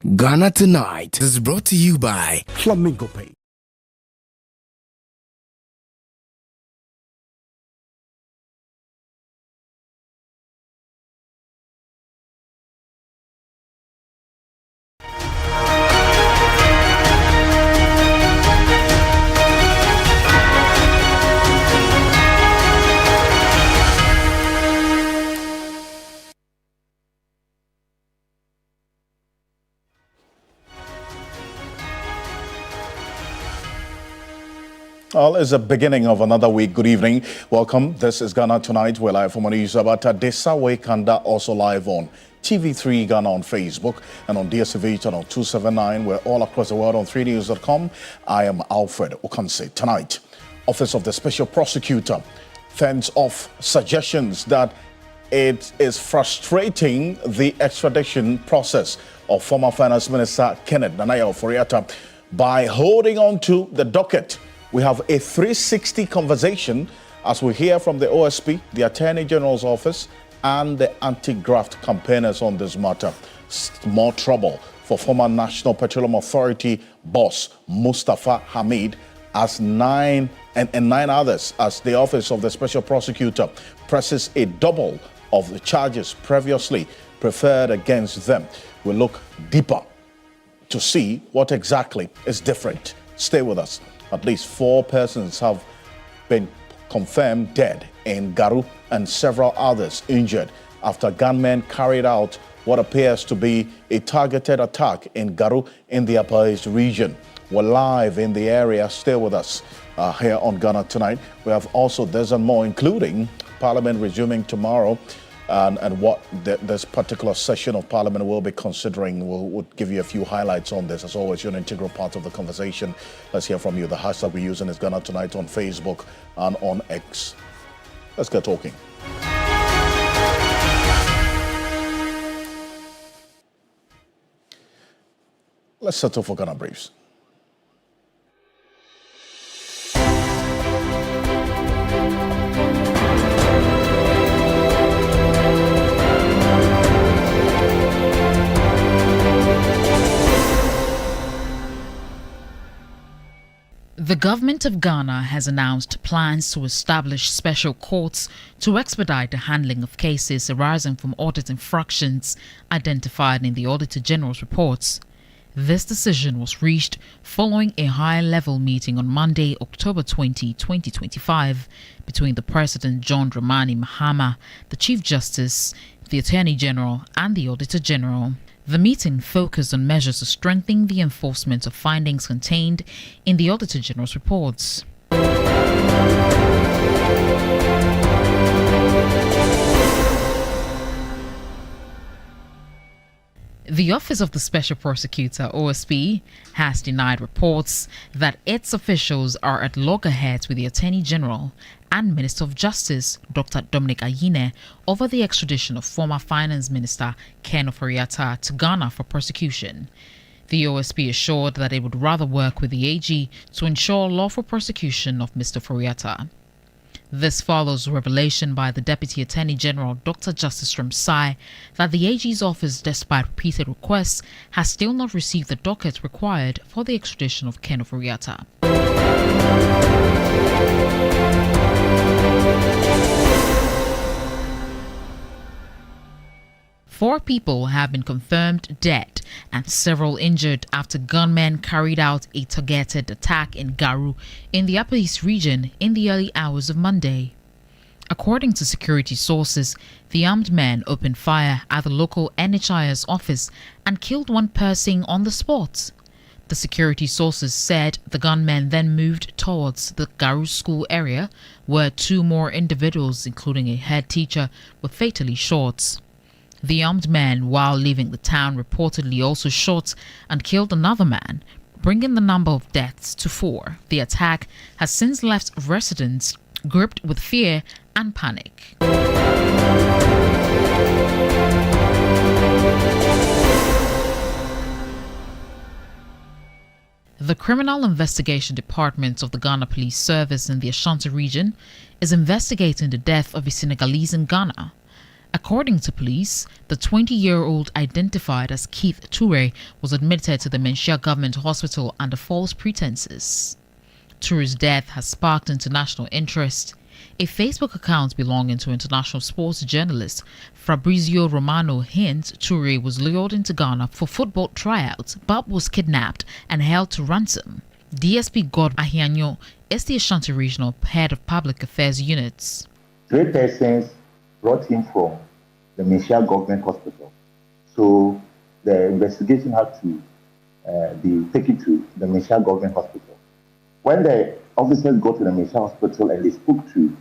Ghana Tonight is brought to you by Flamingo Pay. Well, it's the beginning of another week. Good evening. Welcome. This is Ghana Tonight. We're live from Sabata Desawe Kanda, also live on TV3 Ghana on Facebook and on DSTV channel 279. We're all across the world on 3news.com. I am Alfred Ocansey. Tonight, Office of the Special Prosecutor fends off suggestions that it is frustrating the extradition process of former Finance Minister Kenneth Nana Ofori-Atta by holding on to the docket. We have a 360 conversation as we hear from the OSP, the Attorney General's office, and the anti-graft campaigners on this matter. More trouble for former National Petroleum Authority boss Mustafa Hamid as nine others as the Office of the Special Prosecutor presses a double of the charges previously preferred against them. We'll look deeper to see what exactly is different. Stay with us. At least 4 persons have been confirmed dead in Garu and several others injured after gunmen carried out what appears to be a targeted attack in Garu in the Upper East region. We're live in the area. Stay with us here on Ghana Tonight. We have also this and more, including Parliament resuming tomorrow and what this particular session of Parliament will be considering. We'll give you a few highlights on this. As always, you're an integral part of the conversation. Let's hear from you. The hashtag we're using is Ghana Tonight on Facebook and on X. Let's get talking. Let's settle for Ghana Briefs. The government of Ghana has announced plans to establish special courts to expedite the handling of cases arising from audit infractions identified in the Auditor General's reports. This decision was reached following a high-level meeting on Monday, October 20, 2025, between the President John Dramani Mahama, the Chief Justice, the Attorney General, and the Auditor General. The meeting focused on measures to strengthen the enforcement of findings contained in the Auditor General's reports. The Office of the Special Prosecutor, OSP, has denied reports that its officials are at loggerheads with the Attorney General and Minister of Justice, Dr. Dominic Ayine, over the extradition of former Finance Minister Ken Ofori-Atta to Ghana for prosecution. The OSP assured that it would rather work with the AG to ensure lawful prosecution of Mr. Ofori-Atta. This follows revelation by the Deputy Attorney General, Dr. Justice Ramsai, that the AG's office, despite repeated requests, has still not received the docket required for the extradition of Ken Ofori-Atta. 4 people have been confirmed dead and several injured after gunmen carried out a targeted attack in Garu in the Upper East region in the early hours of Monday. According to security sources, the armed men opened fire at the local NHIS office and killed 1 person on the spot. The security sources said the gunmen then moved towards the Garu school area, where 2 more individuals, including a head teacher, were fatally shot. The armed men, while leaving the town, reportedly also shot and killed another man, bringing the number of deaths to 4. The attack has since left residents gripped with fear and panic. The Criminal Investigation Department of the Ghana Police Service in the Ashanti region is investigating the death of a Senegalese in Ghana. According to police, the 20-year-old identified as Keith Toure was admitted to the Menchia Government Hospital under false pretenses. Toure's death has sparked international interest. A Facebook account belonging to international sports journalist Fabrizio Romano hints Toure was lured into Ghana for football tryouts but was kidnapped and held to ransom. DSP God Ahianyo is the Ashanti Regional Head of Public Affairs Units. 3 persons brought him from the Menchia Government Hospital. So the investigation had to be taken to the Menchia Government Hospital. When the officers got to the Menchia Hospital and they spoke to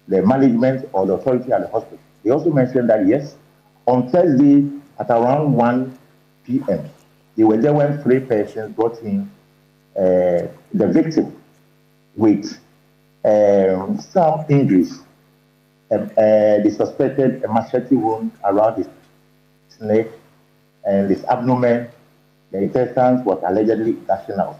the management or the authority at the hospital, they also mentioned that yes, on Thursday at around 1 p.m., they were there when 3 persons brought in the victim with some injuries. They suspected a machete wound around his neck and his abdomen. The intestines was allegedly gushing out.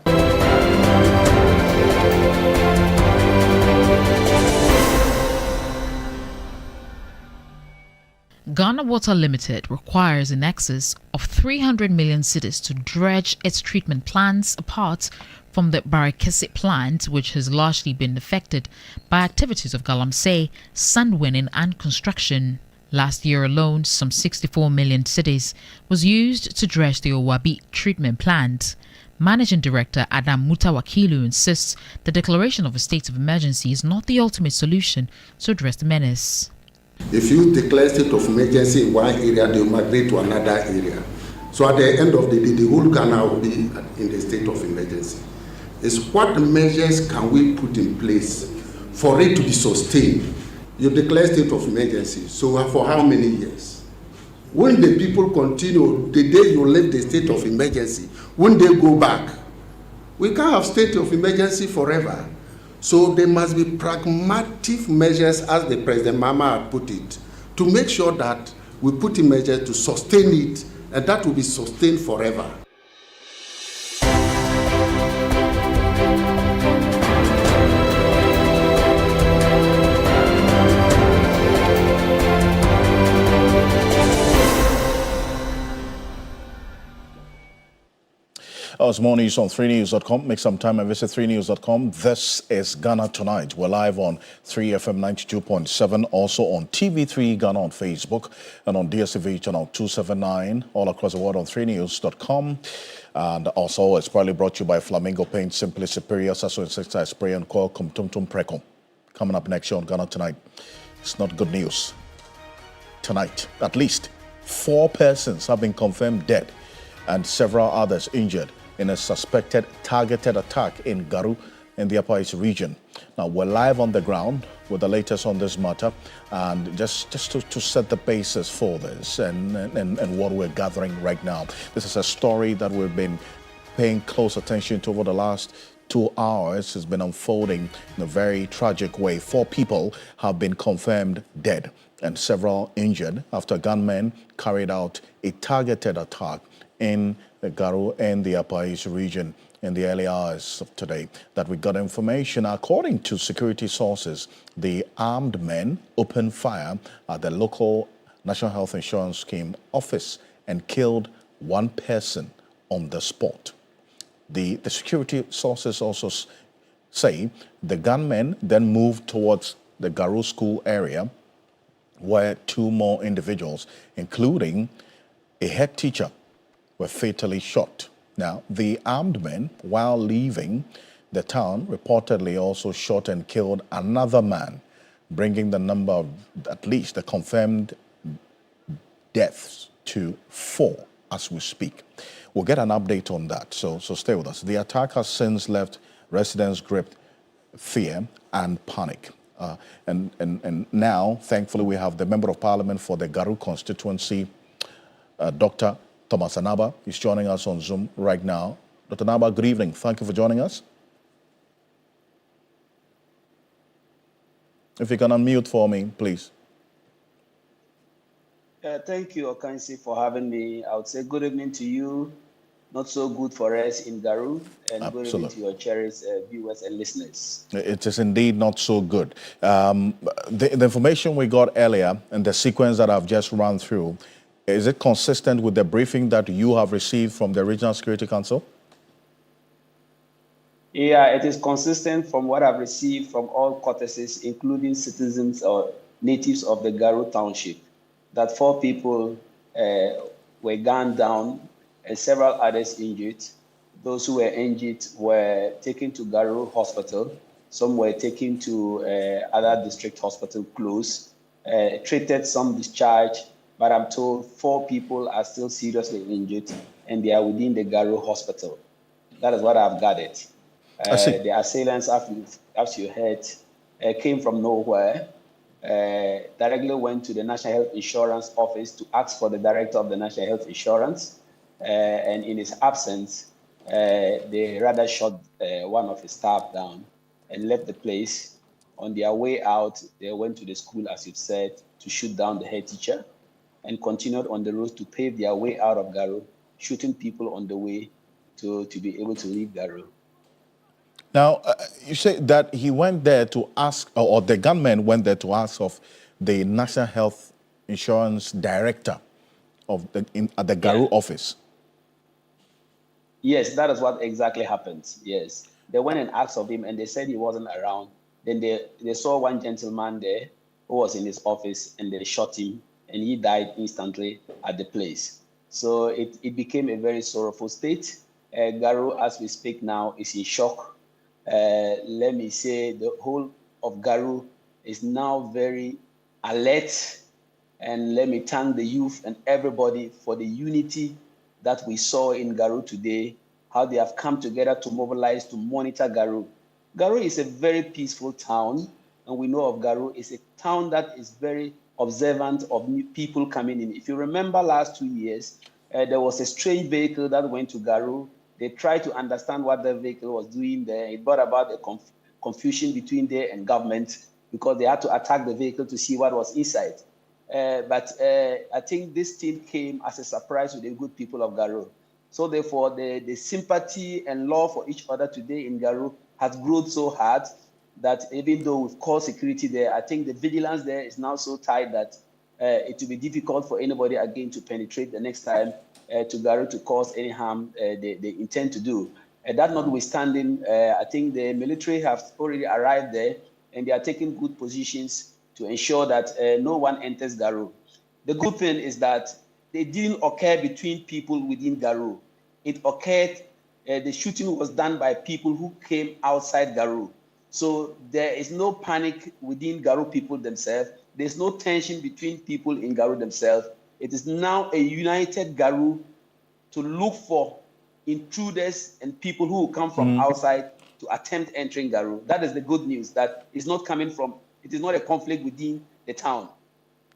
Ghana Water Limited requires in excess of 300 million cedis to dredge its treatment plants apart from the Barakesi plant, which has largely been affected by activities of galamsey, sand winning and construction. Last year alone, some 64 million cedis was used to dredge the Owabi treatment plant. Managing Director Adam Mutawakilu insists the declaration of a state of emergency is not the ultimate solution to address the menace. If you declare state of emergency in one area, they will migrate to another area. So at the end of the day, the whole Ghana will be in the state of emergency. It's what measures can we put in place for it to be sustained? You declare state of emergency, so for how many years? When the people continue, the day you leave the state of emergency, when they go back, we can't have state of emergency forever. So there must be pragmatic measures, as the President Mama had put it, to make sure that we put in measures to sustain it, and that will be sustained forever. It's more news on 3news.com. Make some time and visit 3news.com. This is Ghana Tonight. We're live on 3FM 92.7, also on TV3 Ghana on Facebook and on DSTV channel 279, all across the world on 3news.com. And also, it's proudly brought to you by Flamingo Paint, Simply Superior, Sasso Insecticide Spray and Coil, Tum Preco. Coming up next year on Ghana Tonight. It's not good news. Tonight, at least 4 persons have been confirmed dead and several others injured in a suspected targeted attack in Garu in the Upper East region. Now, we're live on the ground with the latest on this matter, and just to set the basis for this and what we're gathering right now. This is a story that we've been paying close attention to over the last 2 hours. It's been unfolding in a very tragic way. 4 people have been confirmed dead and several injured after gunmen carried out a targeted attack in the Garu and the Upper East region in the early hours of today. That we got information. According to security sources, the armed men opened fire at the local National Health Insurance Scheme office and killed 1 person on the spot. The security sources also say the gunmen then moved towards the Garu school area where 2 more individuals, including a head teacher, were fatally shot. Now, the armed men, while leaving the town, reportedly also shot and killed another man, bringing the number of at least the confirmed deaths to 4 as we speak. We'll get an update on that, so stay with us. The attack has since left residents gripped fear and panic. And now, thankfully, we have the Member of Parliament for the Garu constituency, Dr. Thomas Anaba. He's joining us on Zoom right now. Dr. Anaba, good evening. Thank you for joining us. If you can unmute for me, please. Thank you, Ocansey, for having me. I would say good evening to you, not so good for us in Garu. And good evening to Absolutely. your cherished viewers and listeners. It is indeed not so good. The information we got earlier and the sequence that I've just run through, is it consistent with the briefing that you have received from the Regional Security Council? Yeah, it is consistent from what I've received from all courtesies, including citizens or natives of the Garu township, that 4 people were gunned down and several others injured. Those who were injured were taken to Garu Hospital. Some were taken to other district hospital close, treated, some discharged, but I'm told 4 people are still seriously injured and they are within the Garu Hospital. That is what I've gathered. I see. The assailants, as you heard, came from nowhere, directly went to the National Health Insurance Office to ask for the director of the National Health Insurance. And in his absence, they rather shot one of his staff down and left the place. On their way out, they went to the school, as you've said, to shoot down the head teacher and continued on the road to pave their way out of Garu, shooting people on the way to be able to leave Garu. Now, you say that he went there to ask, or the gunman went there to ask of the National Health Insurance Director of at the Garu office. Yes, that is what exactly happened. Yes. They went and asked of him and they said he wasn't around. Then they saw one gentleman there who was in his office and they shot him and he died instantly at the place. So it became a very sorrowful state. Garu, as we speak now, is in shock. Let me say the whole of Garu is now very alert. And let me thank the youth and everybody for the unity that we saw in Garu today, how they have come together to mobilize to monitor Garu. Garu is a very peaceful town, and we know of Garu is a town that is very observant of new people coming in. If you remember last 2 years, there was a strange vehicle that went to Garu. They tried to understand what the vehicle was doing there. It brought about a confusion between there and government because they had to attack the vehicle to see what was inside. But I think this team came as a surprise to the good people of Garu. So therefore, the sympathy and love for each other today in Garu has grown so hard that even though we've called security there, I think the vigilance there is now so tight that it will be difficult for anybody again to penetrate the next time to Garu to cause any harm they intend to do. That notwithstanding, I think the military have already arrived there and they are taking good positions to ensure that no one enters Garu. The good thing is that it didn't occur between people within Garu. It occurred, the shooting was done by people who came outside Garu. So there is no panic within Garu people themselves. There's no tension between people in Garu themselves. It is now a united Garu to look for intruders and people who will come from outside to attempt entering Garu. That is the good news, that is not coming from, it is not a conflict within the town.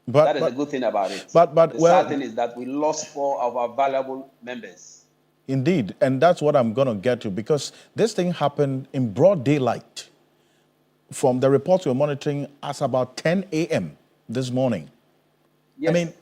That is the good thing about it. The sad thing is that we lost 4 of our valuable members. Indeed, and that's what I'm going to get to, because this thing happened in broad daylight. From the reports we're monitoring, as about 10 a.m. this morning. Yes, I mean,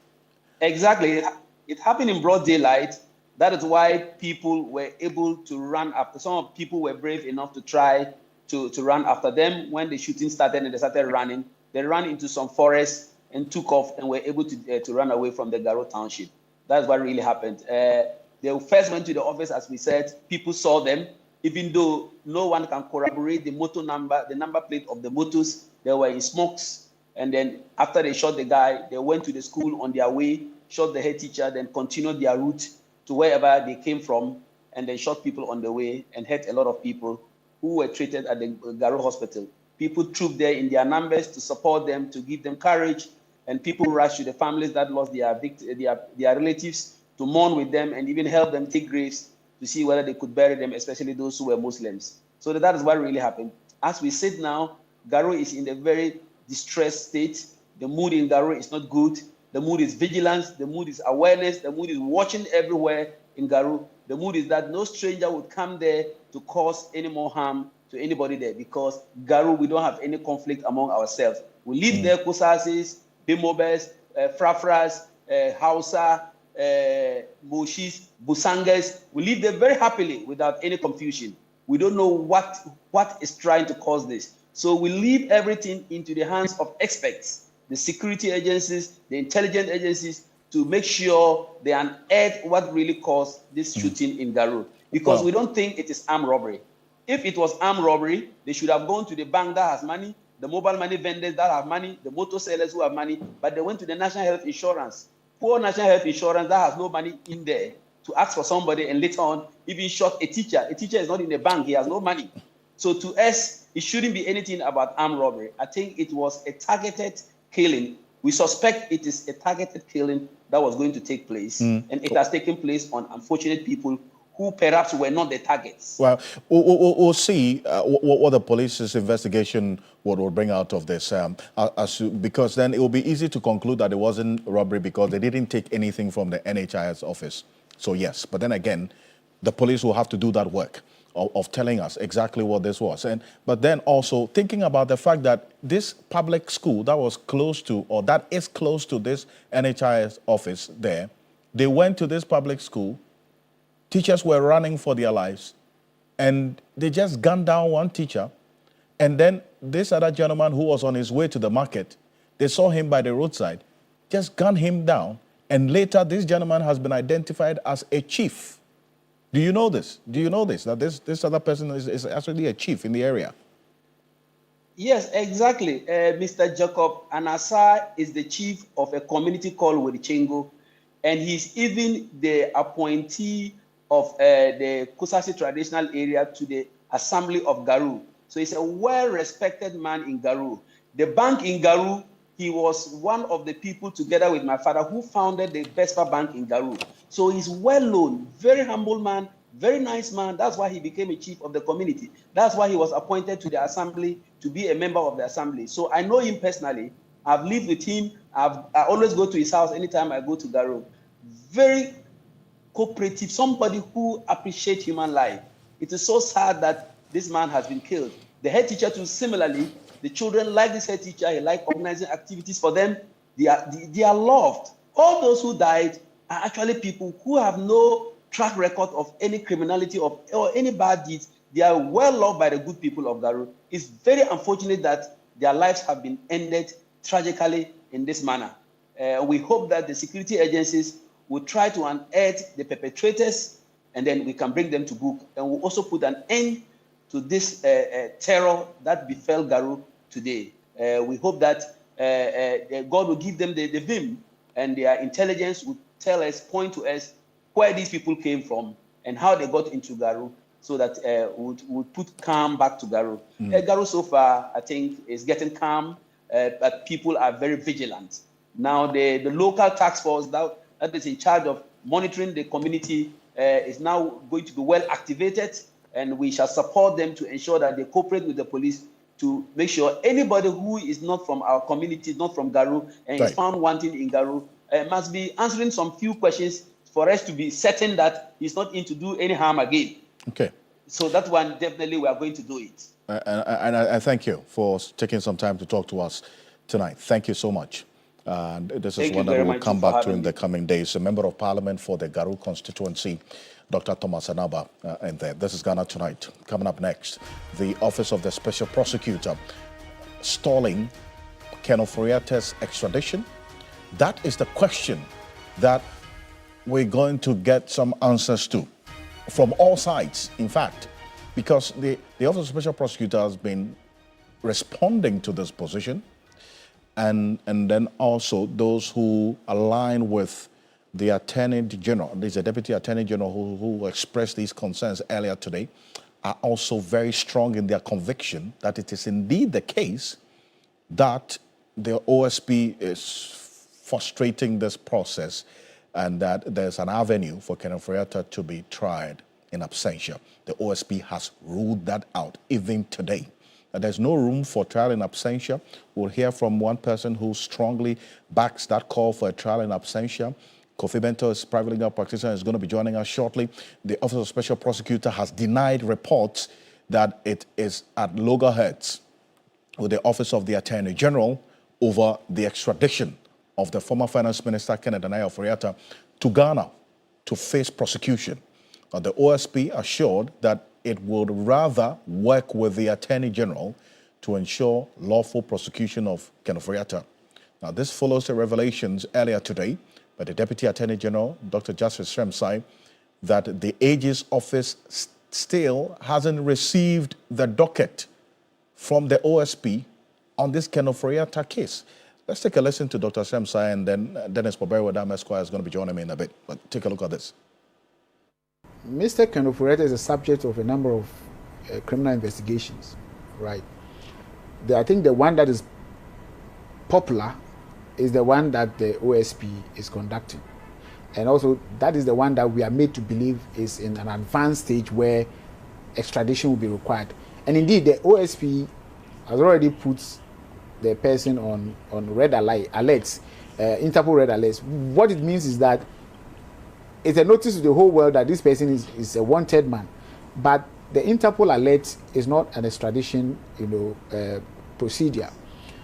exactly. It happened in broad daylight. That is why people were able to run after. Some people were brave enough to try to run after them. When the shooting started and they started running, they ran into some forest and took off and were able to run away from the Garu township. That's what really happened. They first went to the office, as we said. People saw them, even though no one can corroborate the motor number, the number plate of the motors. They were in smokes. And then after they shot the guy, they went to the school on their way, shot the head teacher, then continued their route to wherever they came from, and then shot people on the way and hurt a lot of people who were treated at the Garu hospital. People trooped there in their numbers to support them, to give them courage, and people rushed to the families that lost their relatives to mourn with them and even help them take graves to see whether they could bury them, especially those who were Muslims. So that is what really happened. As we sit now, Garu is in a very distressed state. The mood in Garu is not good. The mood is vigilance. The mood is awareness. The mood is watching everywhere in Garu. The mood is that no stranger would come there to cause any more harm to anybody there, because Garu, we don't have any conflict among ourselves. We live there, Kusasis, Bimobes, Frafras, Hausa, Moshis, Busangas. We live there very happily without any confusion. We don't know what is trying to cause this. So we leave everything into the hands of experts, the security agencies, the intelligence agencies, to make sure they unearth what really caused this shooting in Garu. Because we don't think it is armed robbery. If it was armed robbery, they should have gone to the bank that has money, the mobile money vendors that have money, the motor sellers who have money, but they went to the National Health Insurance. Poor National Health Insurance that has no money in there to ask for somebody, and later on even shot a teacher. A teacher is not in the bank, he has no money. So to us, it shouldn't be anything about armed robbery. I think it was a targeted killing. We suspect it is a targeted killing that was going to take place, and it has taken place on unfortunate people who perhaps were not the targets. Well, we'll see what the police's investigation will bring out of this, because then it will be easy to conclude that it wasn't robbery because they didn't take anything from the NHIS office. So yes, but then again, the police will have to do that work of telling us exactly what this was. But then also thinking about the fact that this public school that was close to, or that is close to this NHIS office there, they went to this public school, teachers were running for their lives, and they just gunned down one teacher. And then this other gentleman who was on his way to the market, they saw him by the roadside, just gunned him down. And later, this gentleman has been identified as a chief. Do you know this? Do you know this, that this other person is actually a chief in the area? Yes, exactly. Mr. Jacob Anasa is the chief of a community called Wedichengo, and he's even the appointee of the Kusasi traditional area to the Assembly of Garu. So he's a well-respected man in Garu. The bank in Garu, he was one of the people, together with my father, who founded the Vespa Bank in Garu. So he's well-known, very humble man, very nice man. That's why he became a chief of the community. That's why he was appointed to the assembly to be a member of the assembly. So I know him personally. I've lived with him. I always go to his house anytime I go to Garu. Very cooperative, somebody who appreciates human life. It is so sad that this man has been killed. The head teacher too, similarly, the children like this head teacher. He like organizing activities for them. They are loved. All those who died are actually people who have no track record of any criminality or any bad deeds. They are well loved by the good people of Garu. It's very unfortunate that their lives have been ended tragically in this manner. We hope that the security agencies will try to unearth the perpetrators, and then we can bring them to book. And we'll also put an end to this terror that befell Garu today. We hope that God will give them the vim, and their intelligence will tell us, point to us where these people came from and how they got into Garu, so that would put calm back to Garu. Garu so far, I think, is getting calm, but people are very vigilant. Now the local task force that is in charge of monitoring the community is now going to be well activated, and we shall support them to ensure that they cooperate with the police to make sure anybody who is not from our community, not from Garu, and is found wanting in Garu, must be answering some few questions for us to be certain that he's not in to do any harm again. Okay. So that one, definitely we are going to do it. And I thank you for taking some time to talk to us tonight. Thank you so much. And this is one that we'll come back to in the coming days. A member of parliament for the Garu constituency, Dr. Thomas Anaba, and there. This is Ghana Tonight. Coming up next, the Office of the Special Prosecutor stalling Kenneth Foriata's extradition. That is the question that we're going to get some answers to from all sides, in fact, because the Office of Special Prosecutor has been responding to this position, and then also those who align with the Attorney General, there's a Deputy Attorney General who expressed these concerns earlier today, are also very strong in their conviction that it is indeed the case that the OSP is frustrating this process, and that there's an avenue for Kenneth Foriata to be tried in absentia. The OSP has ruled that out even today. There's no room for trial in absentia. We'll hear from one person who strongly backs that call for a trial in absentia. Kofi Bento is private legal practitioner, is going to be joining us shortly. The Office of Special Prosecutor has denied reports that it is at loggerheads with the Office of the Attorney General over the extradition of the former Finance Minister Kenneth Foriata to Ghana to face prosecution. The OSP assured that it would rather work with the Attorney General to ensure lawful prosecution of Ken Ofori-Atta. Now, this follows the revelations earlier today by the Deputy Attorney General, Dr. Justice Shremsai, that the AG's office still hasn't received the docket from the OSP on this Ken Ofori-Atta case. Let's take a listen to Dr. Shremsai, and then Dennis Poberi-Wadam Esquire is going to be joining me in a bit. But take a look at this. Mr. Ken Ofori-Atta is a subject of a number of criminal investigations, right? I think the one that is popular is the one that the OSP is conducting. And also, that is the one that we are made to believe is in an advanced stage where extradition will be required. And indeed, the OSP has already put the person on red alerts, Interpol red alerts. What it means is that it's a notice to the whole world that this person is a wanted man. But the Interpol alert is not an extradition, procedure.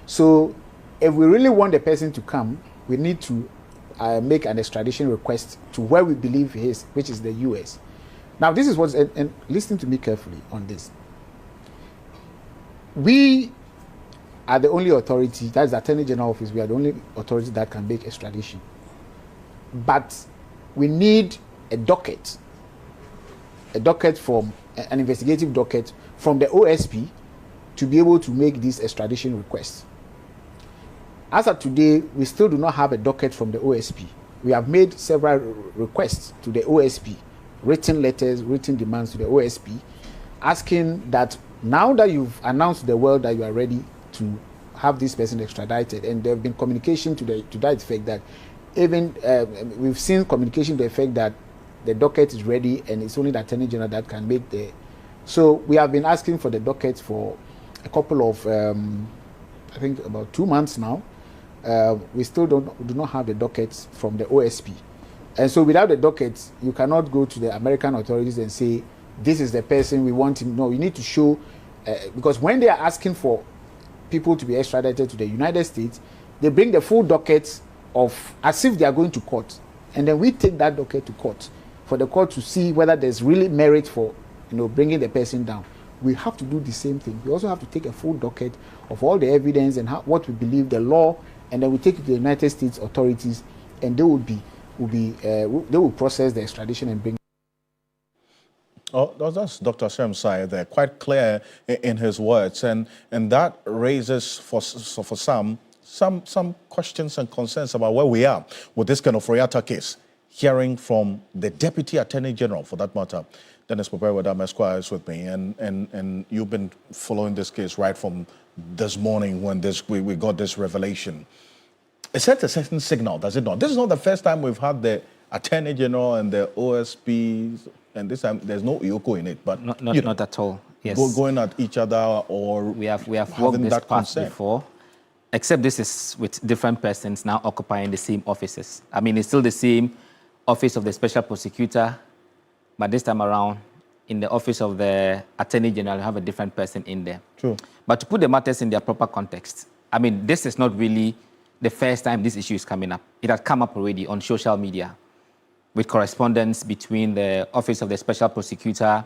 So if we really want the person to come, we need to make an extradition request to where we believe he is, which is the US. Now, this is what's, and listen to me carefully on this. We are the only authority, that's the Attorney General Office, we are the only authority that can make extradition. But we need a docket from, an investigative docket from the OSP to be able to make this extradition request. As of today, we still do not have a docket from the OSP. We have made several requests to the OSP, written letters, written demands to the OSP, asking that now that you've announced to the world that you are ready to have this person extradited, and there have been communication to that effect that even we've seen communication to the effect that the docket is ready and it's only the Attorney General that can make the. So we have been asking for the docket for a couple of, I think about 2 months now. We still do not have the dockets from the OSP. And so without the dockets, you cannot go to the American authorities and say, this is the person we want him. No, you need to show, because when they are asking for people to be extradited to the United States, they bring the full docket of, as if they are going to court. And then we take that docket to court for the court to see whether there's really merit for, bringing the person down. We have to do the same thing. We also have to take a full docket of all the evidence and what we believe the law, and then we take it to the United States authorities, and they will process the extradition and bring. Oh, that's Dr. Shremsai there, quite clear in his words, and that raises for some questions and concerns about where we are with this Ken Ofori-Atta case. Hearing from the Deputy Attorney General, for that matter, Dennis Poberi-Wadam Esquire is with me, and you've been following this case right from this morning when we got this revelation. It sent a certain signal, does it not? This is not the first time we've had the Attorney General and the OSP, and this time there's no Ioko in it, but not at all. Yes, going at each other, or we have walked this path before, except this is with different persons now occupying the same offices. I mean, it's still the same office of the Special Prosecutor, but this time around, in the office of the Attorney General, you have a different person in there. True. But to put the matters in their proper context, I mean, this is not really the first time this issue is coming up. It had come up already on social media with correspondence between the office of the Special Prosecutor,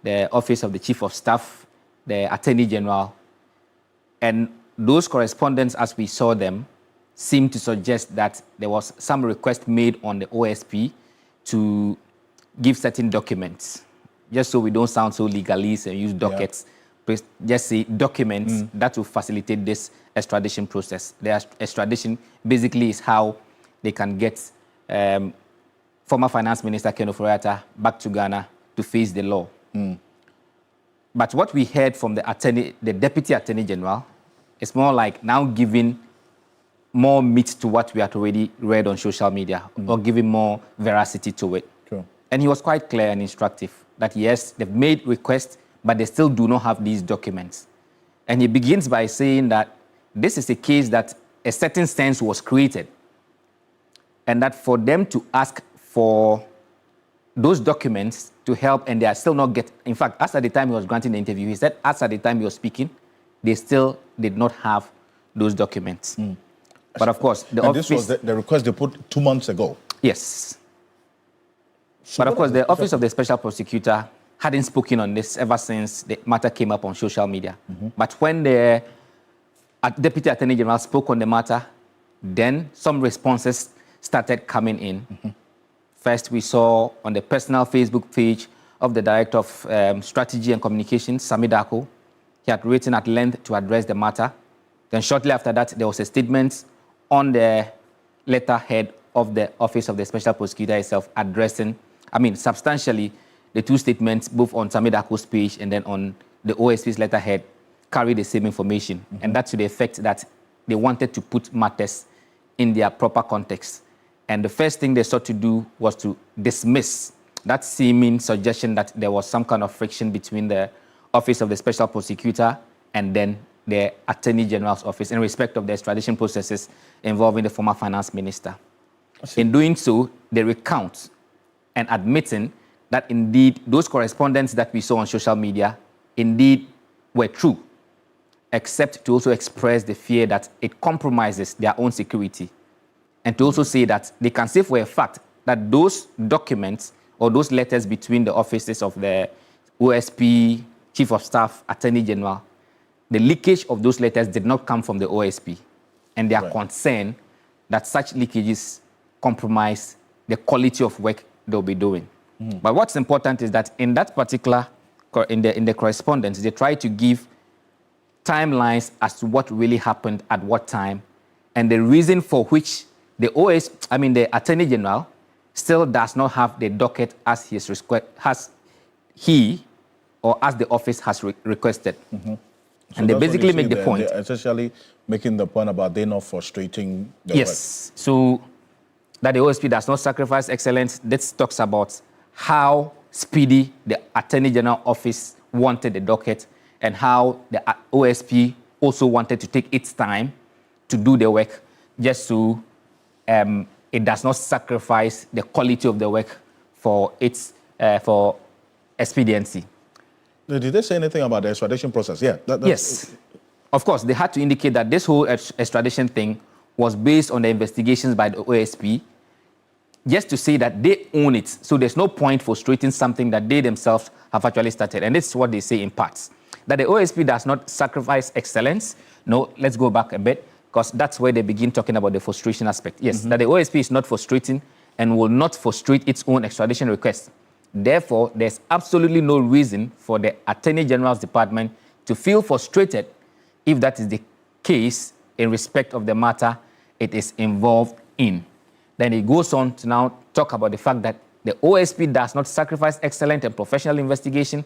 the office of the Chief of Staff, the Attorney General. And those correspondence, as we saw them, seemed to suggest that there was some request made on the OSP to give certain documents, just so we don't sound so legalese and use dockets. Yeah. Just say documents that will facilitate this extradition process. The extradition basically is how they can get former Finance Minister Ken Ofori-Atta back to Ghana to face the law. But what we heard from the Deputy Attorney General is more like now giving more meat to what we had already read on social media, or giving more veracity to it. True. And he was quite clear and instructive that yes, they've made requests, but they still do not have these documents. And he begins by saying that this is a case that a certain sense was created, and that for them to ask for those documents to help, and they are still not getting. In fact, as at the time he was granting the interview, he said as at the time he was speaking, they still did not have those documents. But of course, this was the request they put 2 months ago. Yes. So But of what course, are the Office of the Special Prosecutor hadn't spoken on this ever since the matter came up on social media. But when the Deputy Attorney General spoke on the matter, then some responses started coming in. First, we saw on the personal Facebook page of the Director of Strategy and Communications, Sami Dako. He had written at length to address the matter. Then shortly after that, there was a statement on the letterhead of the Office of the Special Prosecutor itself addressing, substantially, the two statements, both on Sami Dako's page and then on the OSP's letterhead, carry the same information. And that's to the effect that they wanted to put matters in their proper context. And the first thing they sought to do was to dismiss that seeming suggestion that there was some kind of friction between the Office of the Special Prosecutor and then the Attorney General's office in respect of the extradition processes involving the former finance minister. In doing so, they recount and admitting that indeed those correspondence that we saw on social media indeed were true, except to also express the fear that it compromises their own security, and to also say that they can say for a fact that those documents or those letters between the offices of the OSP, Chief of Staff, Attorney General, the leakage of those letters did not come from the OSP, and they are concerned that such leakages compromise the quality of work they'll be doing. But what's important is that in that particular, in the correspondence, they try to give timelines as to what really happened at what time, and the reason for which the Attorney General still does not have the docket as he or as the office has requested. So And they basically make the point. They're essentially making the point about they not frustrating the work. So that the OSP does not sacrifice excellence. This talks about how speedy the Attorney General office wanted the docket and how the OSP also wanted to take its time to do the work, just so it does not sacrifice the quality of the work for its for expediency. Did they say anything about the extradition process? Yeah. Yes. Of course, they had to indicate that this whole extradition thing was based on the investigations by the OSP, just to say that they own it. So there's no point frustrating something that they themselves have actually started. And this is what they say in parts. That the OSP does not sacrifice excellence. No, let's go back a bit, because that's where they begin talking about the frustration aspect. Yes, that the OSP is not frustrating and will not frustrate its own extradition request. Therefore, there's absolutely no reason for the Attorney General's department to feel frustrated if that is the case in respect of the matter it is involved in. Then it goes on to now talk about the fact that the OSP does not sacrifice excellent and professional investigation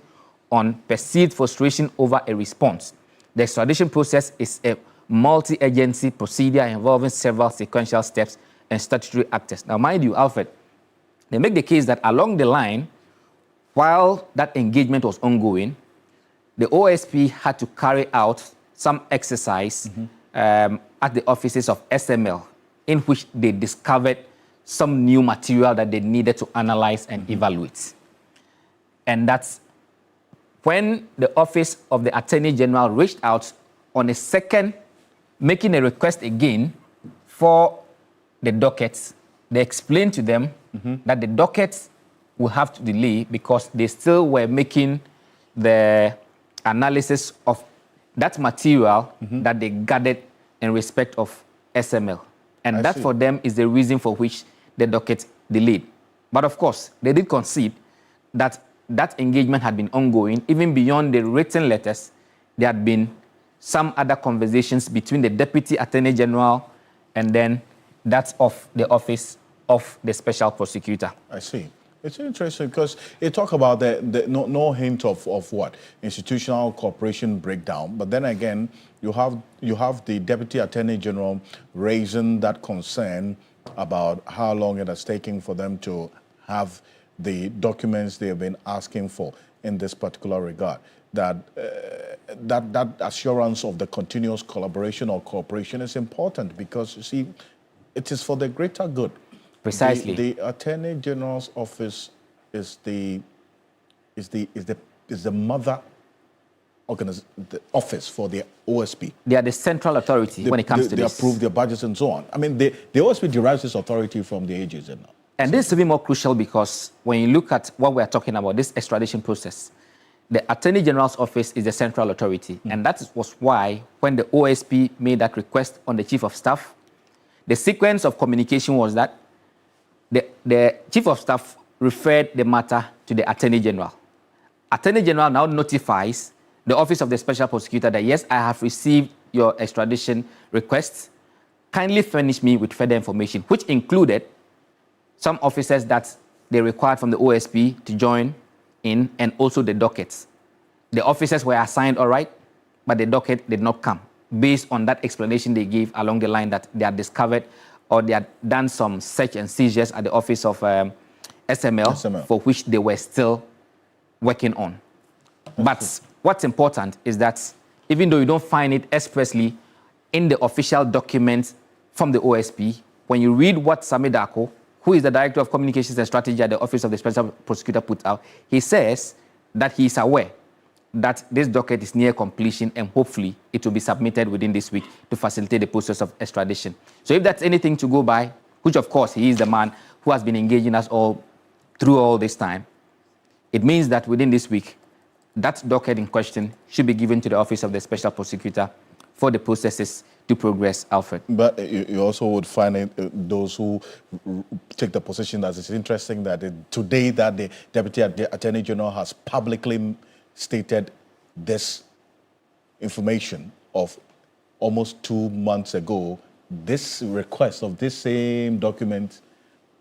on perceived frustration over a response. The extradition process is a multi-agency procedure involving several sequential steps and statutory actors. Now, mind you, Alfred, they make the case that along the line, while that engagement was ongoing, the OSP had to carry out some exercise at the offices of SML, in which they discovered some new material that they needed to analyze and evaluate. And that's when the Office of the Attorney General reached out on a second, making a request again for the dockets. They explained to them that the dockets will have to delay because they still were making the analysis of that material that they gathered in respect of SML. And that for them is the reason for which the docket delayed. But of course, they did concede that that engagement had been ongoing. Even beyond the written letters, there had been some other conversations between the Deputy Attorney General and then that's of the Office of the Special Prosecutor. I see. It's interesting because they talk about no hint of what? Institutional cooperation breakdown. But then again, you have the Deputy Attorney General raising that concern about how long it has taken for them to have the documents they have been asking for in this particular regard. That assurance of the continuous collaboration or cooperation is important because, you see, it is for the greater good. Precisely. The Attorney General's office is the mother the office for the OSP. They are the central authority when it comes to this. They approve their budgets and so on. I mean, the OSP derives its authority from the AGs now. And this is even more crucial because when you look at what we are talking about, this extradition process, the Attorney General's office is the central authority. And that was why when the OSP made that request on the Chief of Staff, the sequence of communication was that the Chief of Staff referred the matter to the Attorney General. Attorney General now notifies the Office of the Special Prosecutor that, yes, I have received your extradition request. Kindly furnish me with further information, which included some officers that they required from the OSP to join in, and also the dockets. The officers were assigned all right, but the docket did not come, based on that explanation they gave along the line that they had discovered or they had done some search and seizures at the office of SML, for which they were still working on. But what's important is that even though you don't find it expressly in the official document from the OSP, when you read what Sami Darko, who is the Director of Communications and Strategy at the Office of the Special Prosecutor, put out, he says that he is aware that this docket is near completion and hopefully it will be submitted within this week to facilitate the process of extradition. So if that's anything to go by, which of course he is the man who has been engaging us all through all this time, it means that within this week, that docket in question should be given to the Office of the Special Prosecutor for the processes to progress, Alfred. But you also would find those who take the position that it's interesting that today that the Deputy Attorney General has publicly stated this information of almost 2 months ago. This request of this same document,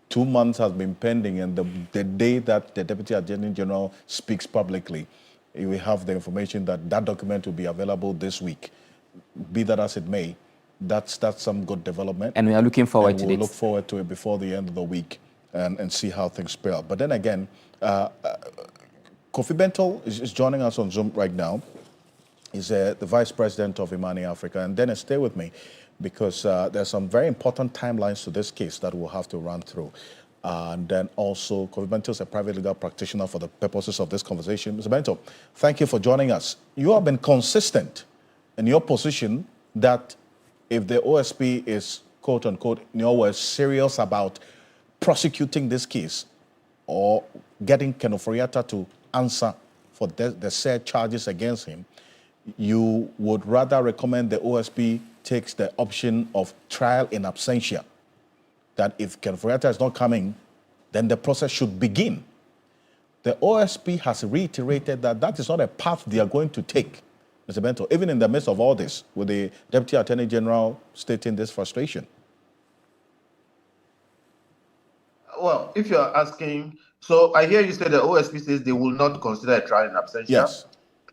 2 months has been pending, and the day that the Deputy Attorney General speaks publicly, you will have the information that that document will be available this week. Be that as it may, that's some good development. And we are looking forward to it. We'll look forward to it before the end of the week and see how things play out. But then again, Kofi Bento is joining us on Zoom right now. He's the Vice President of Imani Africa. And Dennis, stay with me because there's some very important timelines to this case that we'll have to run through. And then also, Kofi Bento is a private legal practitioner for the purposes of this conversation. Mr. Bento, thank you for joining us. You have been consistent in your position that if the OSP is, quote unquote, in your words, serious about prosecuting this case or getting Ken Ofori-Atta to answer for the said charges against him, you would rather recommend the OSP takes the option of trial in absentia. That if Ken Ofori-Atta is not coming, then the process should begin. The OSP has reiterated that that is not a path they are going to take, Mr. Bento, even in the midst of all this, with the Deputy Attorney General stating this frustration. Well, if you're asking, so I hear you say the OSP says they will not consider a trial in absentia. Yes.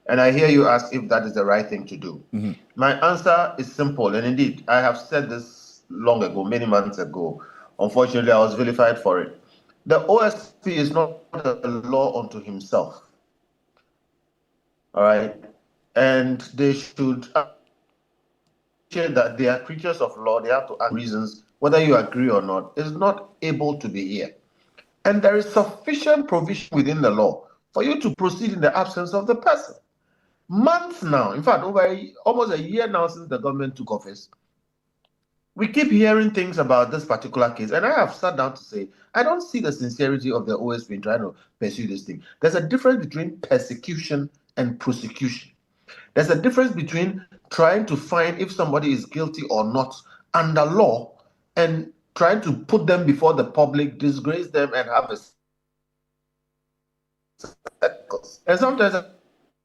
And I hear you ask if that is the right thing to do. Mm-hmm. My answer is simple, and indeed, I have said this long ago, many months ago. Unfortunately, I was vilified for it. The OSP is not a law unto himself. All right? And they should appreciate that they are creatures of law. They have to ask reasons, whether you agree or not, is not able to be here. And there is sufficient provision within the law for you to proceed in the absence of the person. Months now, in fact, almost a year now since the government took office, we keep hearing things about this particular case, and I have sat down to say, I don't see the sincerity of the OSP in trying to pursue this thing. There's a difference between persecution and prosecution. There's a difference between trying to find if somebody is guilty or not under law and trying to put them before the public, disgrace them, and have a... And sometimes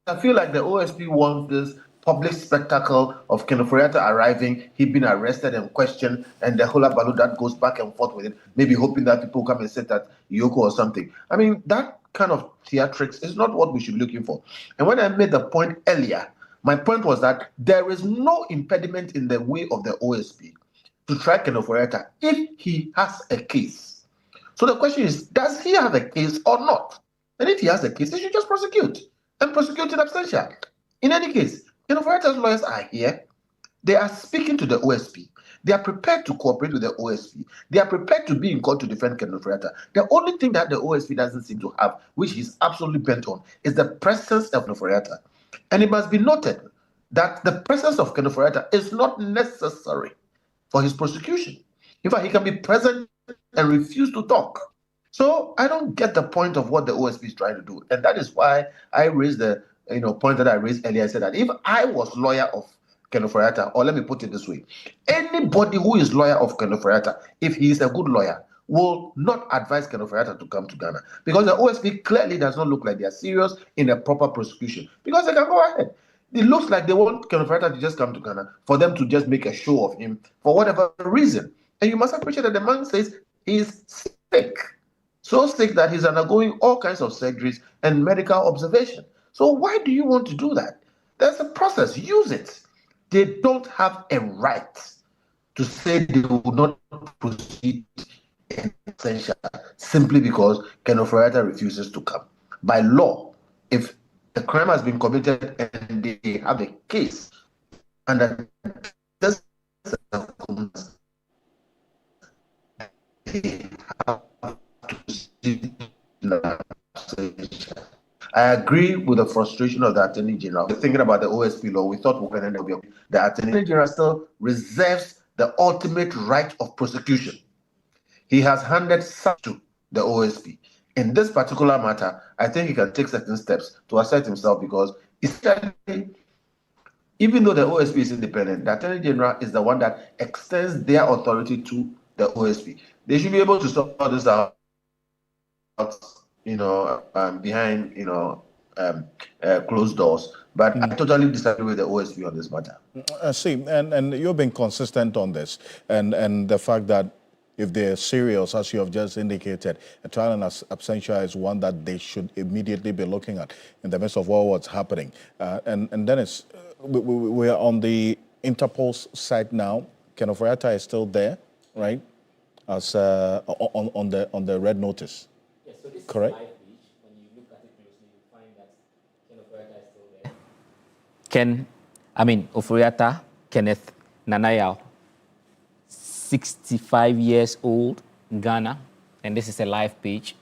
I feel like the OSP wants this public spectacle of Ken Ofori-Atta arriving, he being arrested and questioned, and the hula baloo that goes back and forth with it, maybe hoping that people come and sit at Yoko or something. I mean, that kind of theatrics is not what we should be looking for. And when I made the point earlier, my point was that there is no impediment in the way of the OSP to try Ken Ofori-Atta if he has a case. So the question is, does he have a case or not? And if he has a case, he should just prosecute and prosecute in absentia. In any case, Ken Ofori-Atta's lawyers are here. They are speaking to the OSP. They are prepared to cooperate with the OSP. They are prepared to be in court to defend Ken Ofori-Atta. The only thing that the OSP doesn't seem to have, which he's absolutely bent on, is the presence of Ken Ofori-Atta. And it must be noted that the presence of Ken Ofori-Atta is not necessary for his prosecution. In fact, he can be present and refuse to talk. So I don't get the point of what the OSP is trying to do. And that is why I raised the point that I raised earlier. I said that if I was lawyer of Kenneth Ofori-Atta, or let me put it this way, anybody who is lawyer of Kenneth Ofori-Atta, if he is a good lawyer, will not advise Kenneth Ofori-Atta to come to Ghana, because the OSP clearly does not look like they are serious in a proper prosecution, because they can go ahead. It looks like they want Kenneth Ofori-Atta to just come to Ghana for them to just make a show of him for whatever reason. And you must appreciate that the man says he is sick. So sick that he's undergoing all kinds of surgeries and medical observation. So why do you want to do that? There's a process. Use it. They don't have a right to say they will not proceed in absentia simply because Kenneth Ofori-Atta refuses to come. By law, if the crime has been committed and they have a case under this circumstance, they have I agree with the frustration of the Attorney General. Thinking about the OSP law, we thought we were going to be the Attorney General still reserves the ultimate right of prosecution. He has handed such to the OSP. In this particular matter, I think he can take certain steps to assert himself, because even though the OSP is independent, the Attorney General is the one that extends their authority to the OSP. They should be able to sort this out, behind, closed doors. But I totally disagree with the OSP on this matter. See, and you've been consistent on this, and the fact that if they're serious, as you have just indicated, a trial in absentia is one that they should immediately be looking at in the midst of all what's happening. And Dennis, we are on the Interpol's side now. Kenneth Ofori-Atta is still there, right? As on the red notice. Yes, so this correct? Is live page. When you look at it closely, you find that Kenneth Ofori-Atta is still there. Ofori-Atta, Kenneth Nanayao, 65 years old, Ghana, and this is a live page.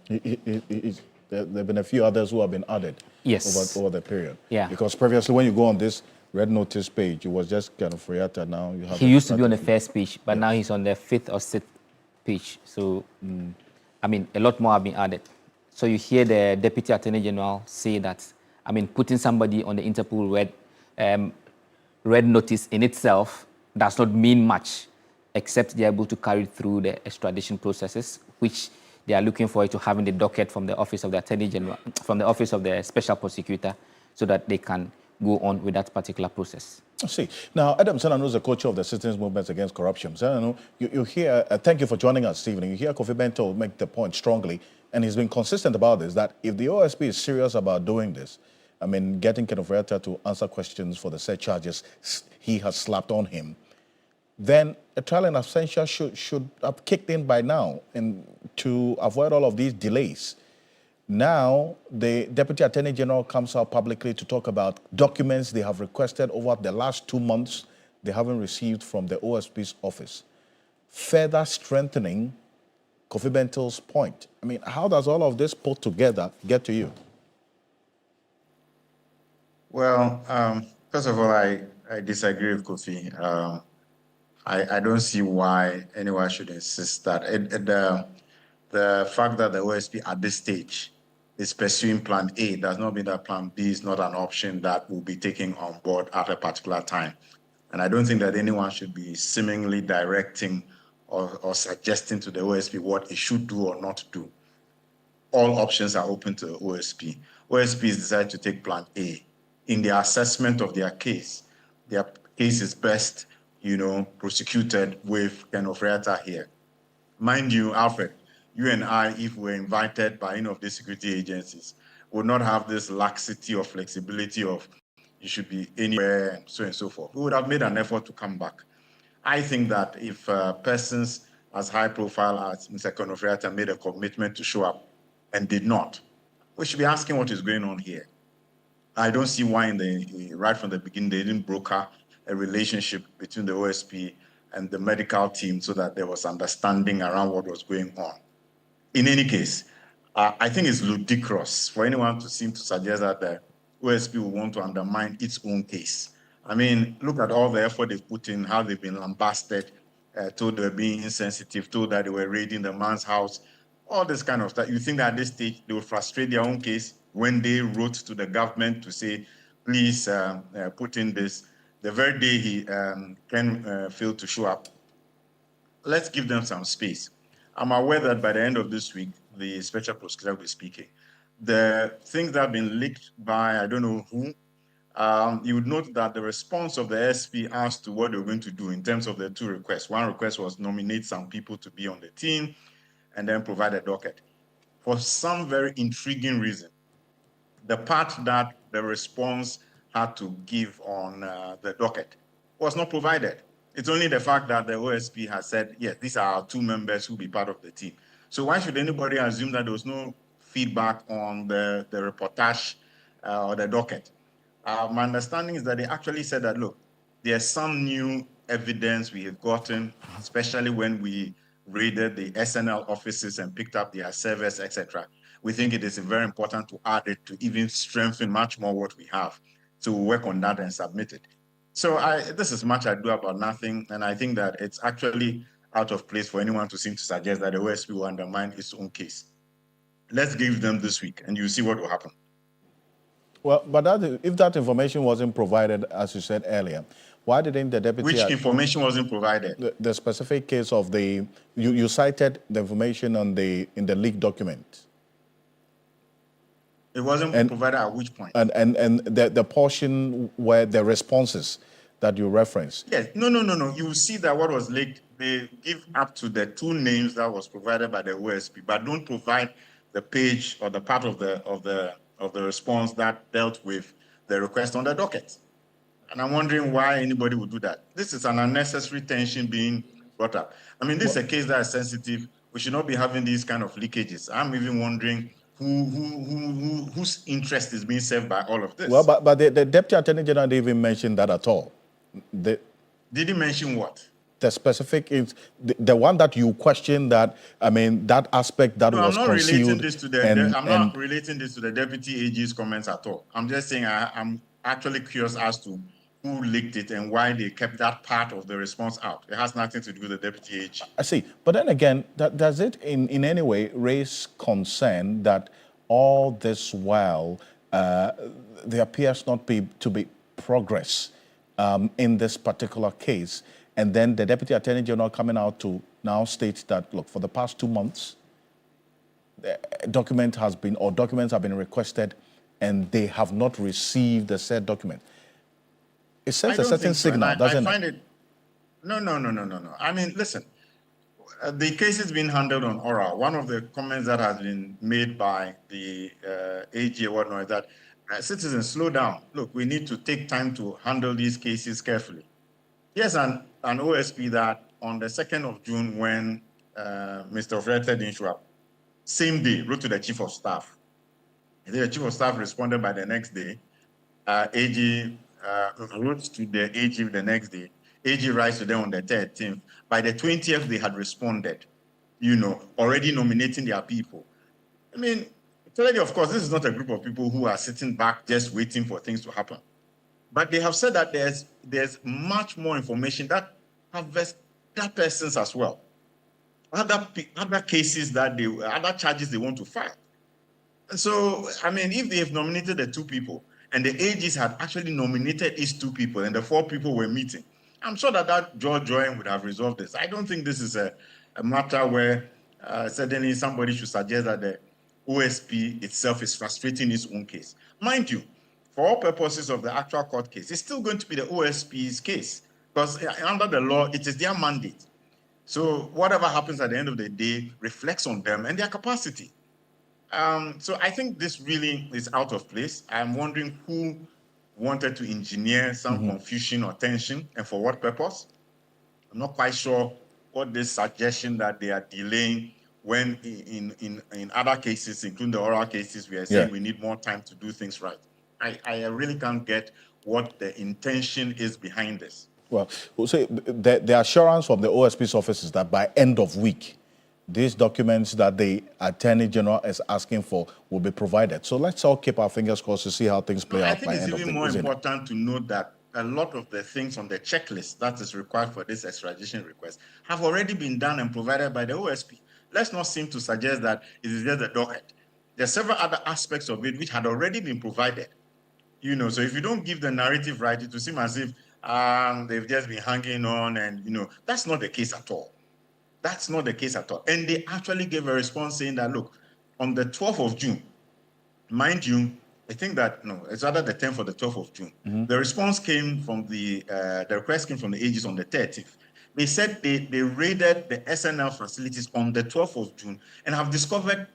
There have been a few others who have been added over the period. Yeah. Because previously, when you go on this red notice page, it was just Kenneth Ofori-Atta. Now you have. He used to be on the first page, but now he's on the 5th or 6th page. So, a lot more have been added. So you hear the Deputy Attorney General say that, putting somebody on the Interpol red notice in itself does not mean much, except they're able to carry through the extradition processes, which they are looking forward to having the docket from the Office of the Attorney General, from the Office of the Special Prosecutor, so that they can go on with that particular process. I see. Now, Adam Senano is the co-chair of the Citizens Movement Against Corruption. Senano, you hear, thank you for joining us this evening. You hear Kofi Bento make the point strongly, and he's been consistent about this, that if the OSP is serious about doing this, getting Kenneth Ofori-Atta to answer questions for the said charges he has slapped on him, then a trial in absentia should have kicked in by now, and to avoid all of these delays. Now, the Deputy Attorney General comes out publicly to talk about documents they have requested over the last 2 months they haven't received from the OSP's office, further strengthening Kofi Bento's point. How does all of this put together get to you? Well, first of all, I disagree with Kofi. I don't see why anyone should insist that the fact that the OSP at this stage is pursuing Plan A does not mean that Plan B is not an option that will be taken on board at a particular time. And I don't think that anyone should be seemingly directing or suggesting to the OSP what it should do or not do. All options are open to the OSP. OSP has decided to take Plan A. In their assessment of their case is best, prosecuted with Kenneth Ofori-Atta here. Mind you, Alfred, you and I, if we're invited by any of the security agencies, would not have this laxity or flexibility of you should be anywhere and so forth. We would have made an effort to come back. I think that if persons as high profile as Mr. Kenneth Ofori-Atta made a commitment to show up and did not, we should be asking what is going on here. I don't see why right from the beginning they didn't broker a relationship between the OSP and the medical team so that there was understanding around what was going on. In any case, I think it's ludicrous for anyone to seem to suggest that the OSP will want to undermine its own case. Look at all the effort they've put in, how they've been lambasted told they were being insensitive, told that they were raiding the man's house, all this kind of stuff. You think that at this stage they would frustrate their own case when they wrote to the government to say, please put in this. The very day he failed to show up, let's give them some space. I'm aware that by the end of this week, the special prosecutor will be speaking. The things that have been leaked by, I don't know who, you would note that the response of the SP as to what they were going to do in terms of the two requests. One request was nominate some people to be on the team and then provide a docket. For some very intriguing reason, the part that the response had to give on the docket was not provided. It's only the fact that the OSP has said, yes, these are our two members who will be part of the team. So why should anybody assume that there was no feedback on the reportage or the docket? My understanding is that they actually said that, look, there's some new evidence we have gotten, especially when we raided the SNL offices and picked up their servers, etc. We think it is very important to add it to even strengthen much more what we have. So we'll work on that and submit it. So this is much ado about nothing, and I think that it's actually out of place for anyone to seem to suggest that the OSP will undermine its own case. Let's give them this week, and you'll see what will happen. Well, but if that information wasn't provided, as you said earlier, why didn't the deputy... Which information wasn't provided? The specific case of the... You cited the information in the leaked document. It wasn't provided at which point? And the portion where the responses that you referenced. Yes, no. You will see that what was leaked, they give up to the two names that was provided by the OSP, but don't provide the page or the part of the response that dealt with the request on the docket. And I'm wondering why anybody would do that. This is an unnecessary tension being brought up. I mean, this is a case that is sensitive. We should not be having these kind of leakages. I'm even wondering whose interest is being served by all of this. Well, but the Deputy Attorney General didn't even mention that at all. Did he mention what? The specific, the one that you question that, I mean, that aspect that was concealed. I'm not relating this to the Deputy AG's comments at all. I'm just saying I'm actually curious as to who leaked it and why they kept that part of the response out. It has nothing to do with the Deputy AG. I see. But then again, does it in any way raise concern that all this while there appears not to be progress in this particular case? And then the Deputy Attorney General coming out to now state that, look, for the past 2 months, documents have been requested and they have not received the said document. It sends a certain signal, doesn't it? No. I mean, listen, the case is being handled on oral. One of the comments that has been made by the AG or whatnot is that citizens, slow down. Look, we need to take time to handle these cases carefully. Yes, an OSP that on the 2nd of June, when Mr. Ofrete didn't show up, same day, wrote to the Chief of Staff. And the Chief of Staff responded by the next day. AG wrote to the AG the next day. AG writes to them on the 13th. By the 20th, they had responded, already nominating their people. I mean, clearly, of course, this is not a group of people who are sitting back just waiting for things to happen. But they have said that there's much more information that harvests that persons as well. Other cases other charges they want to file. So, I mean, if they have nominated the two people and the AGs had actually nominated these two people and the 4 people were meeting, I'm sure that George Joy would have resolved this. I don't think this is a matter where suddenly somebody should suggest that the OSP itself is frustrating its own case. Mind you, for all purposes of the actual court case, it's still going to be the OSP's case because under the law, it is their mandate. So whatever happens at the end of the day reflects on them and their capacity. So I think this really is out of place. I'm wondering who wanted to engineer some confusion or tension and for what purpose. I'm not quite sure what this suggestion that they are delaying when in other cases, including the oral cases, we are saying we need more time to do things right. I really can't get what the intention is behind this. Well, we'll say the assurance from the OSP's office is that by end of week, these documents that the Attorney General is asking for will be provided. So let's all keep our fingers crossed to see how things play out by end of the week. I think it's even more important to note that a lot of the things on the checklist that is required for this extradition request have already been done and provided by the OSP. Let's not seem to suggest that it is just a docket. There are several other aspects of it which had already been provided. So if you don't give the narrative right, it will seem as if they've just been hanging on, and that's not the case at all. That's not the case at all. And they actually gave a response saying that, look, on the 12th of June, mind you, I think that, no, it's either the 10th or the 12th of June. The response came from the request came from the AGs on the 30th. They said they raided the SNL facilities on the 12th of June and have discovered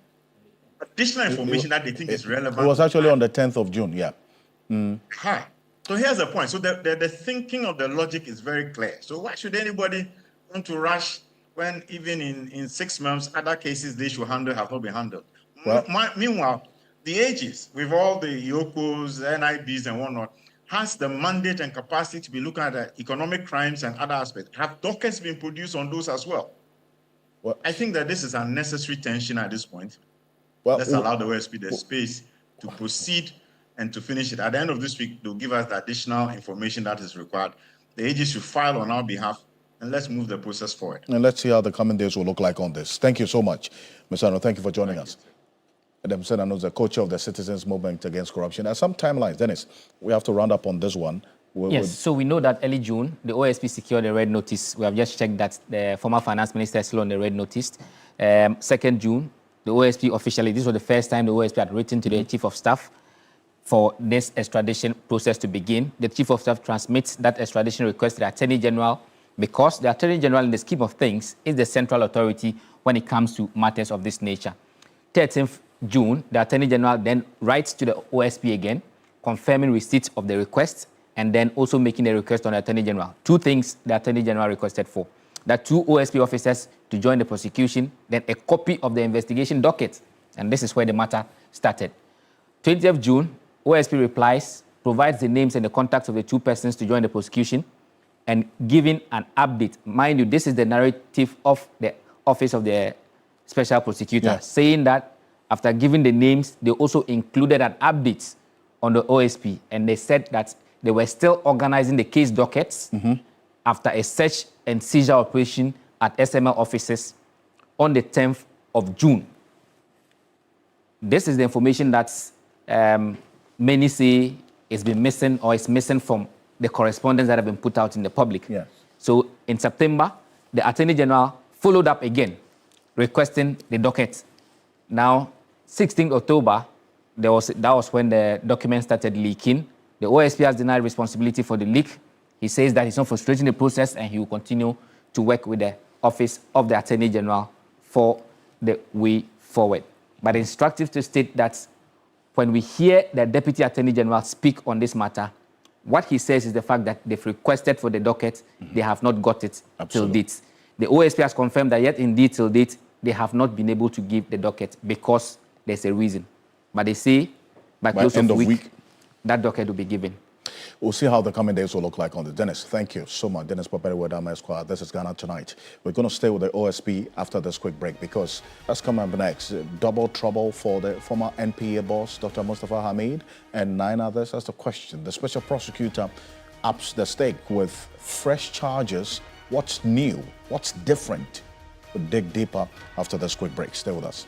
additional information that they think is relevant. It was actually on the 10th of June, yeah. So here's the point. So the thinking of the logic is very clear. So why should anybody want to rush when even in 6 months, other cases they should handle have not been handled? Well, Meanwhile, the AGs, with all the YOCOs, NIBs and whatnot, has the mandate and capacity to be looking at economic crimes and other aspects. Have dockets been produced on those as well? Well, I think that this is unnecessary tension at this point. Well, let's allow the OSP the space to proceed and to finish it. At the end of this week, they'll give us the additional information that is required. The AG should file on our behalf, and let's move the process forward. And let's see how the coming days will look like on this. Thank you so much, Mr. Ano. Thank you for joining us. Adam Senano is the co-chair of the Citizens Movement Against Corruption. There are some timelines, Dennis. We have to round up on this one. Yes, so we know that early June, the OSP secured a red notice. We have just checked that the former finance minister is still on the red notice. 2nd June, the OSP officially, this was the first time the OSP had written to the chief of staff for this extradition process to begin. The chief of staff transmits that extradition request to the Attorney General because the Attorney General, in the scheme of things, is the central authority when it comes to matters of this nature. 13th June, the Attorney General then writes to the OSP again, confirming receipt of the request and then also making a request on the Attorney General. 2 things the Attorney General requested for: that 2 OSP officers to join the prosecution, then a copy of the investigation docket. And this is where the matter started. 20th June, OSP replies, provides the names and the contacts of the 2 persons to join the prosecution, and giving an update. Mind you, this is the narrative of the Office of the Special Prosecutor, saying that after giving the names, they also included an update on the OSP, and they said that they were still organizing the case dockets after a search and seizure operation at SML offices on the 10th of June. This is the information that many say has been missing or is missing from the correspondence that have been put out in the public. Yes. So in September, the Attorney General followed up again, requesting the docket. Now, 16th October, that was when the document started leaking. The OSP has denied responsibility for the leak. He says that he's not frustrating the process and he will continue to work with the Office of the Attorney General for the way forward. But it's instructive to state that when we hear the Deputy Attorney General speak on this matter, what he says is the fact that they've requested for the docket, they have not got it till date. The OSP has confirmed that yet indeed till date, they have not been able to give the docket because there's a reason. But they say by close of week, that docket will be given. We'll see how the coming days will look like on this. Dennis, thank you so much. Dennis Paperiwedama Esquire. This is Ghana Tonight. We're going to stay with the OSP after this quick break because that's coming up next. Double trouble for the former NPA boss, Dr. Mustafa Hamid, and 9 others. That's the question. The special prosecutor ups the stake with fresh charges. What's new? What's different? We'll dig deeper after this quick break. Stay with us.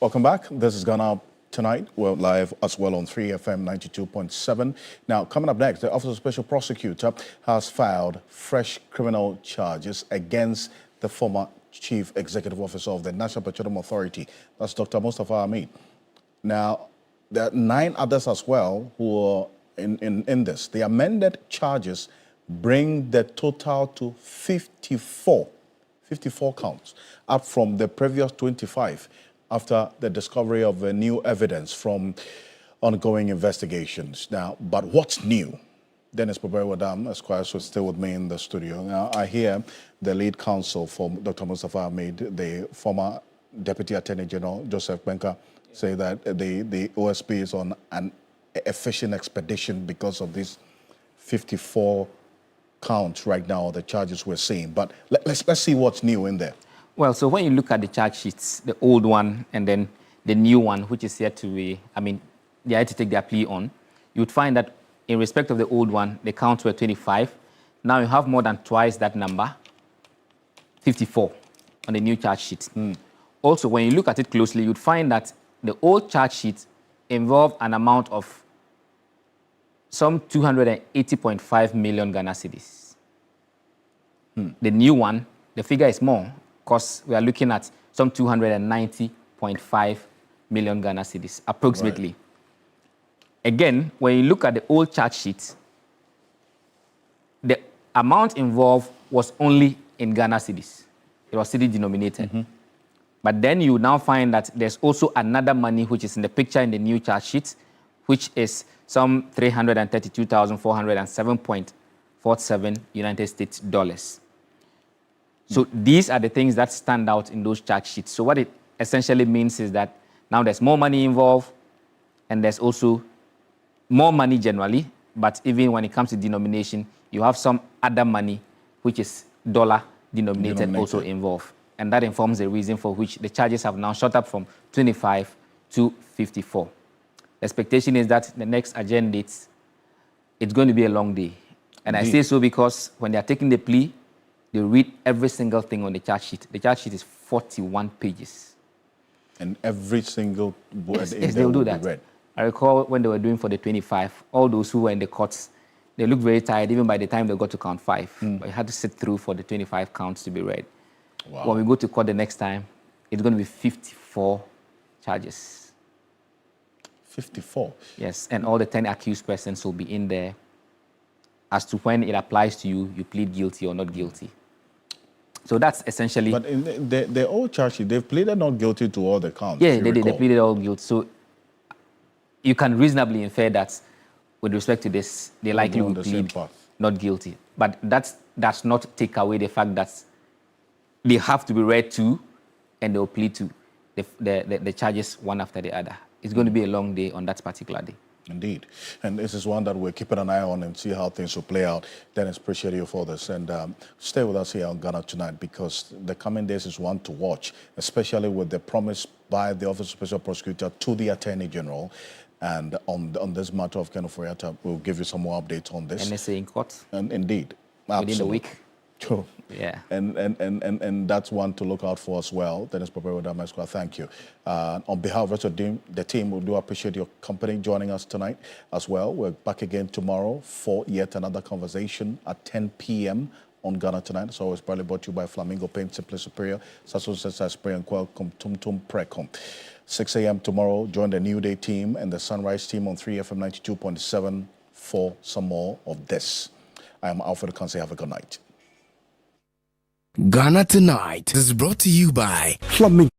Welcome back. This is Ghana Tonight. We're live as well on 3FM 92.7. Now, coming up next, the Office of Special Prosecutor has filed fresh criminal charges against the former Chief Executive Officer of the National Petroleum Authority. That's Dr. Mustafa Ahmed. Now, there are 9 others as well who are in this. The amended charges bring the total to 54 counts, up from the previous 25 after the discovery of new evidence from ongoing investigations. Now, but what's new? Dennis Pobewadam, Esquire, is still with me in the studio. Now, I hear the lead counsel for Dr. Mustafa Ahmed, the former Deputy Attorney General, Joseph Benka, say that the OSP is on an efficient expedition because of these 54 counts right now, the charges we're seeing. But let's see what's new in there. Well, so when you look at the charge sheets, the old one and then the new one, which is yet to be, they had to take their plea on, you would find that in respect of the old one, the counts were 25. Now you have more than twice that number, 54, on the new charge sheet. Also, when you look at it closely, you'd find that the old charge sheet involved an amount of some 280.5 million Ghana cedis. The new one, the figure is more, because we are looking at some 290.5 million Ghana cedis, approximately. Right. Again, when you look at the old charge sheet, the amount involved was only in Ghana cedis. It was cedi denominated. But then you now find that there's also another money which is in the picture in the new charge sheet, which is some 332,407.47 United States dollars. So these are the things that stand out in those charge sheets. So what it essentially means is that now there's more money involved, and there's also more money generally, but even when it comes to denomination, you have some other money which is dollar denominated also involved. And that informs the reason for which the charges have now shot up from 25 to 54. The expectation is that the next agenda date, it's going to be a long day. And I say so because when they are taking the plea, they read every single thing on the charge sheet. The charge sheet is 41 pages. And every single word yes, they will do that. Read. I recall when they were doing for the 25, all those who were in the courts, they looked very tired even by the time they got to count 5. But you had to sit through for the 25 counts to be read. Wow. When we go to court the next time, it's going to be 54 charges. 54? Yes, and all the 10 accused persons will be in there. As to when it applies to you, you plead guilty or not guilty. So that's essentially... But in the old charge sheet, they've pleaded not guilty to all the counts. Yeah, they pleaded all guilty. So you can reasonably infer that with respect to this, they likely will plead not guilty. But that does not take away the fact that they have to be read to and they'll plead to the charges one after the other. It's going to be a long day on that particular day. Indeed. And this is one that we're keeping an eye on and see how things will play out. Dennis, appreciate you for this. And stay with us here on Ghana Tonight, because the coming days is one to watch, especially with the promise by the Office of Special Prosecutor to the Attorney General. And on this matter of Ken Ofori-Atta, we'll give you some more updates on this. NSA in court. And indeed. Absolutely. Within a week. True. Yeah. And that's one to look out for as well. Dennis Pobewadam, Esquire, thank you. On behalf of the team, we do appreciate your company joining us tonight as well. We're back again tomorrow for yet another conversation at 10 p.m. on Ghana Tonight. It's always proudly brought to you by Flamingo Paint, Simply Superior, Sasso Sesa Spray and Qualcomm, Tum Tum Precom. 6 a.m. tomorrow, join the New Day team and the Sunrise team on 3FM 92.7 for some more of this. I am Alfred Ocansey. Have a good night. Ghana Tonight is brought to you by Flamingo.